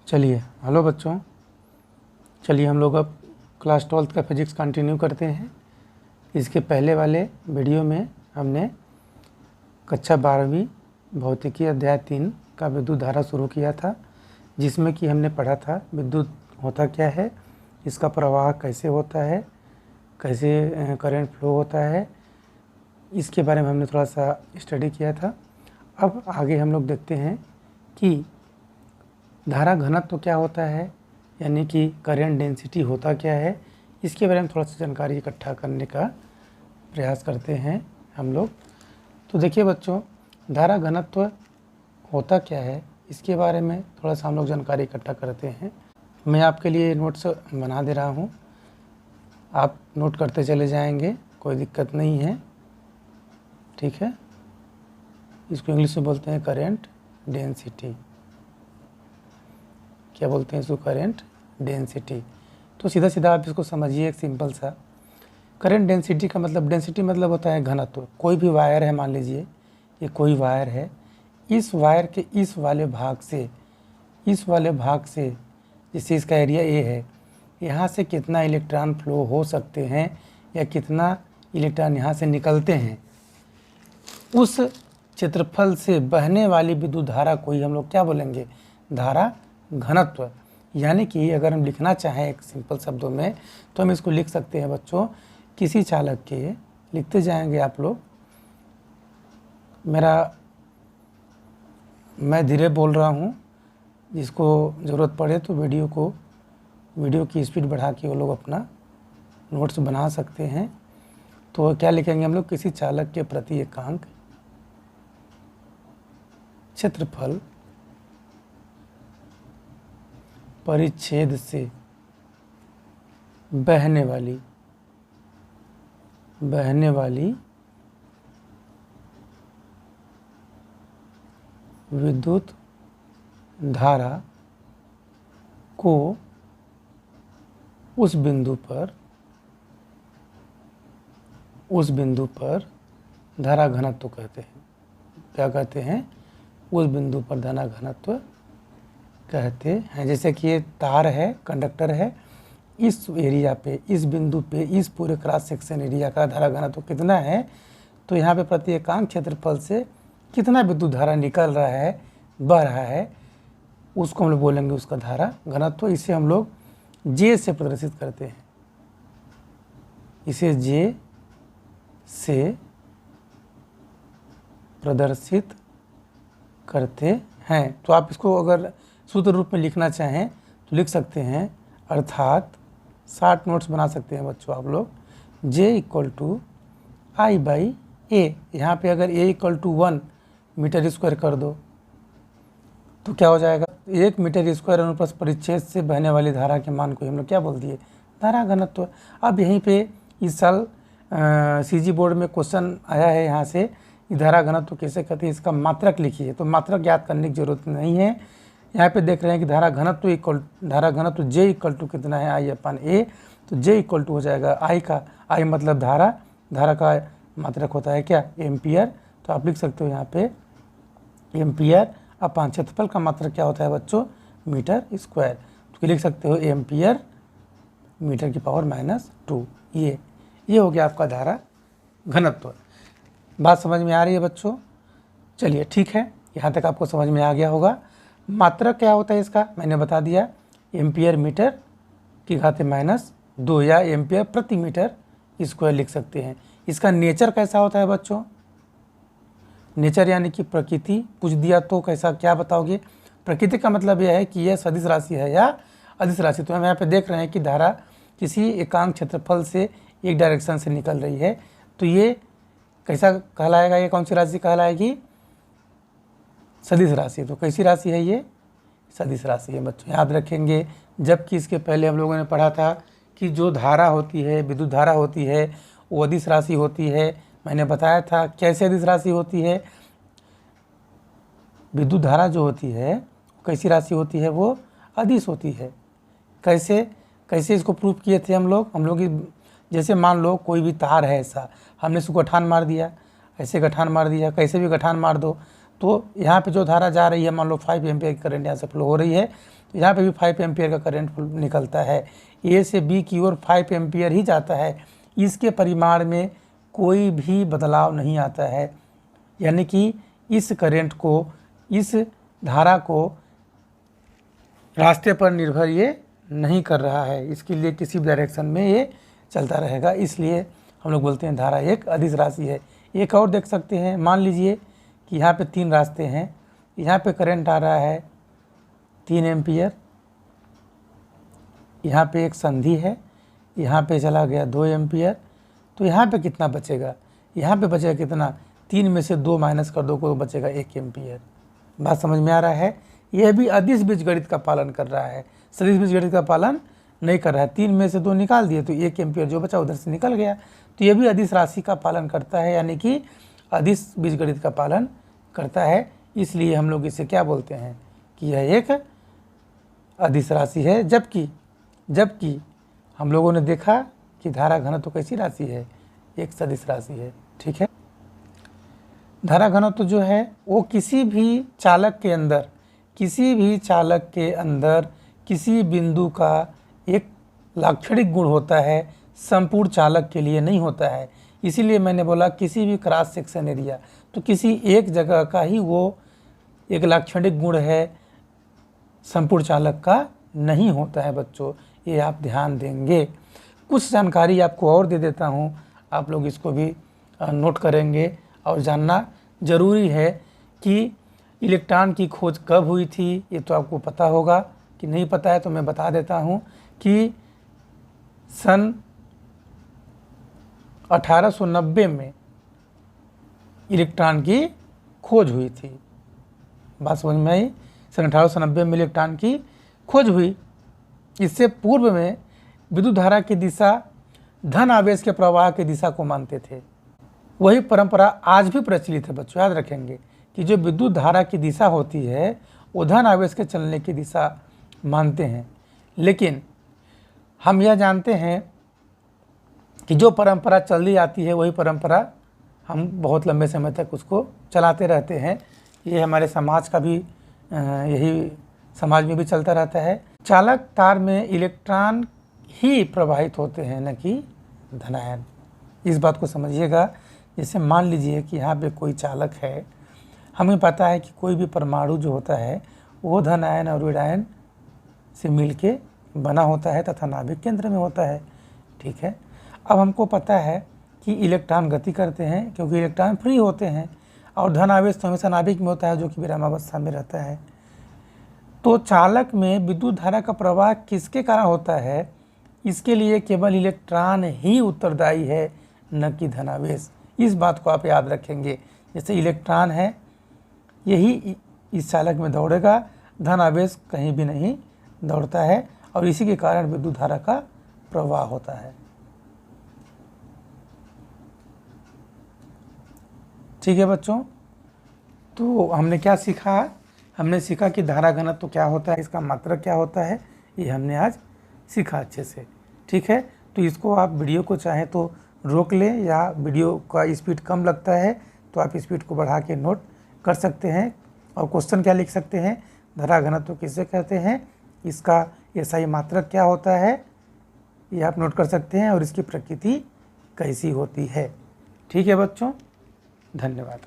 चलिए हेलो बच्चों, चलिए हम लोग अब क्लास 12th का फिजिक्स कंटिन्यू करते हैं। इसके पहले वाले वीडियो में हमने कक्षा 12वीं भौतिकी अध्याय 3 का विद्युत धारा शुरू किया था, जिसमें कि हमने पढ़ा था विद्युत होता क्या है, इसका प्रवाह कैसे होता है, कैसे करंट फ्लो होता है, इसके बारे में हमने थोड़ा सा स्टडी किया था। अब आगे हम लोग देखते हैं कि धारा घनत्व तो क्या होता है, यानी कि करंट डेंसिटी होता क्या है, इसके बारे में थोड़ा सा जानकारी इकट्ठा करने का प्रयास करते हैं हम लोग। तो देखिए बच्चों, धारा घनत्व होता क्या है, इसके बारे में थोड़ा सा हम लोग जानकारी इकट्ठा करते हैं। मैं आपके लिए नोट्स बना दे रहा हूँ, आप नोट करते चले जाएंगे, कोई दिक्कत नहीं है, ठीक है। इसको इंग्लिश में बोलते हैं करंट डेंसिटी। क्या बोलते हैं इसको? Current density. तो सीधा सीधा आप इसको समझिए, एक सिंपल सा करंट डेंसिटी का मतलब, डेंसिटी मतलब होता है घनत्व। कोई भी वायर है, मान लीजिए ये कोई वायर है, इस वायर के इस वाले भाग से जैसे इसका एरिया ए है, यहाँ से कितना इलेक्ट्रॉन फ्लो हो सकते हैं या कितना इलेक्ट्रॉन यहाँ से निकलते हैं, उस क्षेत्रफल से बहने वाली विद्युत धारा को ही हम लोग क्या बोलेंगे? धारा घनत्व। यानी कि अगर हम लिखना चाहें एक सिंपल शब्दों में, तो हम इसको लिख सकते हैं बच्चों, किसी चालक के, लिखते जाएंगे आप लोग, मैं धीरे बोल रहा हूँ, जिसको ज़रूरत पड़े तो वीडियो की स्पीड बढ़ा के वो लोग अपना नोट्स बना सकते हैं। तो क्या लिखेंगे हम लोग? किसी चालक के प्रति एकांक क्षेत्रफल परिच्छेद से बहने वाली विद्युत धारा को उस बिंदु पर धारा घनत्व कहते हैं। क्या कहते हैं? उस बिंदु पर धारा घनत्व कहते हैं। जैसे कि ये तार है, कंडक्टर है, इस एरिया पे, इस बिंदु पे, इस पूरे क्रॉस सेक्शन एरिया का धारा घनत्व कितना है, तो यहाँ पे प्रति एकांक क्षेत्रफल से कितना विद्युत धारा निकल रहा है, बह रहा है, उसको हम लोग बोलेंगे उसका धारा घनत्व। इसे हम लोग जे से प्रदर्शित करते हैं, इसे जे से प्रदर्शित करते हैं। तो आप इसको अगर सूत्र रूप में लिखना चाहें तो लिख सकते हैं, अर्थात 60 नोट्स बना सकते हैं बच्चों आप लोग। J = I/A। यहाँ पे अगर A = 1 मीटर स्क्वायर कर दो तो क्या हो जाएगा? 1 मीटर स्क्वायर अनुप्रस्थ परिच्छेद से बहने वाली धारा के मान को हम लोग क्या बोल दिए? धारा घनत्व। अब यहीं पे इस साल CG बोर्ड में क्वेश्चन आया है, यहाँ से धारा घनत्व कैसे कहते हैं, इसका मात्रक लिखिए। तो मात्रक याद करने की जरूरत नहीं है। यहाँ पे देख रहे हैं कि धारा घनत्व J = कितना है? I/A। तो J = हो जाएगा I का, I मतलब धारा का मात्रक होता है क्या? एम्पियर। तो आप लिख सकते हो यहाँ पे एम्पियर अपान क्षेत्रफल का मात्रक क्या होता है बच्चों? Meter square. तो लिख सकते हो एम्पियर मीटर की पावर -2। ये हो गया आपका धारा घनत्व। बात समझ में आ रही है बच्चों? चलिए ठीक है, यहाँ तक आपको समझ में आ गया होगा। मात्रक क्या होता है इसका मैंने बता दिया, एम्पियर मीटर की घात -2 या एम्पियर प्रति मीटर स्क्वायर लिख सकते हैं। इसका नेचर कैसा होता है बच्चों? नेचर यानी कि प्रकृति। पूछ दिया तो कैसा, क्या बताओगे? प्रकृति का मतलब यह है कि यह सदिश राशि है या अदिश राशि। तो हम यहाँ पे देख रहे हैं कि धारा किसी एकांक क्षेत्रफल से एक डायरेक्शन से निकल रही है, तो ये कैसा कहलाएगा? ये कौन सी राशि कहलाएगी? सदिश राशि। तो कैसी राशि है ये? सदिश राशि है बच्चों, याद रखेंगे। जबकि इसके पहले हम लोगों ने पढ़ा था कि जो धारा होती है, विद्युत धारा होती है, वो अदिश राशि होती है। मैंने बताया था कैसे अदिश राशि होती है। विद्युत धारा जो होती है कैसी राशि होती है? वो अदिश होती है। कैसे इसको प्रूव किए थे हम लोग? जैसे मान लो कोई भी तार है ऐसा, हमने इसको गठान मार दिया, ऐसे गठान मार दिया, कैसे भी गठान मार दो, तो यहाँ पे जो धारा जा रही है, मान लो 5 एम्पियर की करंट यहाँ से फ्लो हो रही है, तो यहाँ पे भी 5 एम्पियर का करंट निकलता है। ए से बी की ओर 5 एम्पियर ही जाता है, इसके परिमाण में कोई भी बदलाव नहीं आता है, यानी कि इस करंट को, इस धारा को रास्ते पर निर्भर ये नहीं कर रहा है, इसके लिए किसी भी डायरेक्शन में ये चलता रहेगा, इसलिए हम लोग बोलते हैं धारा एक अदिश राशि है। एक और देख सकते हैं, मान लीजिए कि यहाँ पे 3 रास्ते हैं, यहाँ पे करंट आ रहा है 3 एम्पियर, यहाँ पे एक संधि है, यहाँ पे चला गया 2 एम्पियर, तो यहाँ पे कितना बचेगा, यहाँ पे बचेगा कितना, 3 में से 2 माइनस कर दो को बचेगा 1 एम्पियर। बात समझ में आ रहा है। यह भी अदिश बीजगणित का पालन कर रहा है, सदिश बीजगणित का पालन नहीं कर रहा है। 3 में से 2 निकाल दिए तो 1 एम्पियर जो बचा उधर से निकल गया, तो यह भी अदिश राशि का पालन करता है, यानी कि अदिश बीजगणित का पालन करता है। इसलिए हम लोग इसे क्या बोलते हैं कि यह एक अदिश राशि है। जबकि हम लोगों ने देखा कि धारा घनत्व तो कैसी राशि है, एक सदिश राशि है। ठीक है, धारा घनत्व तो जो है वो किसी भी चालक के अंदर किसी बिंदु का एक लाक्षणिक गुण होता है, संपूर्ण चालक के लिए नहीं होता है। इसीलिए मैंने बोला किसी भी क्रॉस सेक्शन एरिया, तो किसी एक जगह का ही वो एक लाक्षणिक गुण है, संपूर्ण चालक का नहीं होता है बच्चों, ये आप ध्यान देंगे। कुछ जानकारी आपको और दे देता हूँ, आप लोग इसको भी नोट करेंगे और जानना ज़रूरी है कि इलेक्ट्रॉन की खोज कब हुई थी, ये तो आपको पता होगा कि नहीं पता है तो मैं बता देता हूँ कि सन 1890 में इलेक्ट्रॉन की खोज हुई थी। बात समझ में आई, सन 1890 में इलेक्ट्रॉन की खोज हुई। इससे पूर्व में विद्युत धारा की दिशा धन आवेश के प्रवाह की दिशा को मानते थे। वही परंपरा आज भी प्रचलित है बच्चों, याद रखेंगे कि जो विद्युत धारा की दिशा होती है वो धन आवेश के चलने की दिशा मानते हैं। लेकिन हम यह जानते हैं कि जो परंपरा चली आती है वही परंपरा हम बहुत लंबे समय तक उसको चलाते रहते हैं। ये हमारे समाज का भी यही समाज में भी चलता रहता है। चालक तार में इलेक्ट्रॉन ही प्रवाहित होते हैं, न कि धनायन। इस बात को समझिएगा। जैसे मान लीजिए कि यहाँ पे कोई चालक है, हमें पता है कि कोई भी परमाणु जो होता है वो धन आयन और ऋण आयन से मिलके बना होता है तथा नाभिक केंद्र में होता है। ठीक है, अब हमको पता है कि इलेक्ट्रॉन गति करते हैं क्योंकि इलेक्ट्रॉन फ्री होते हैं, और धन आवेश तो हमेशा नाभिक में होता है जो कि विरामावस्था में रहता है। तो चालक में विद्युत धारा का प्रवाह किसके कारण होता है, इसके लिए केवल इलेक्ट्रॉन ही उत्तरदायी है, न कि धनावेश। इस बात को आप याद रखेंगे। जैसे इलेक्ट्रॉन है यही इस चालक में दौड़ेगा, धन आवेश कहीं भी नहीं दौड़ता है, और इसी के कारण विद्युत धारा का प्रवाह होता है। ठीक है बच्चों, तो हमने क्या सीखा, हमने सीखा कि धारा घनत्व तो क्या होता है, इसका मात्रक क्या होता है, ये हमने आज सीखा अच्छे से। ठीक है, तो इसको आप वीडियो को चाहें तो रोक लें, या वीडियो का स्पीड कम लगता है तो आप स्पीड को बढ़ा के नोट कर सकते हैं। और क्वेश्चन क्या लिख सकते हैं, धारा घनत्व किसे कहते हैं, इसका एसआई मात्रक क्या होता है, ये आप नोट कर सकते हैं, और इसकी प्रकृति कैसी होती है। ठीक है बच्चों, धन्यवाद।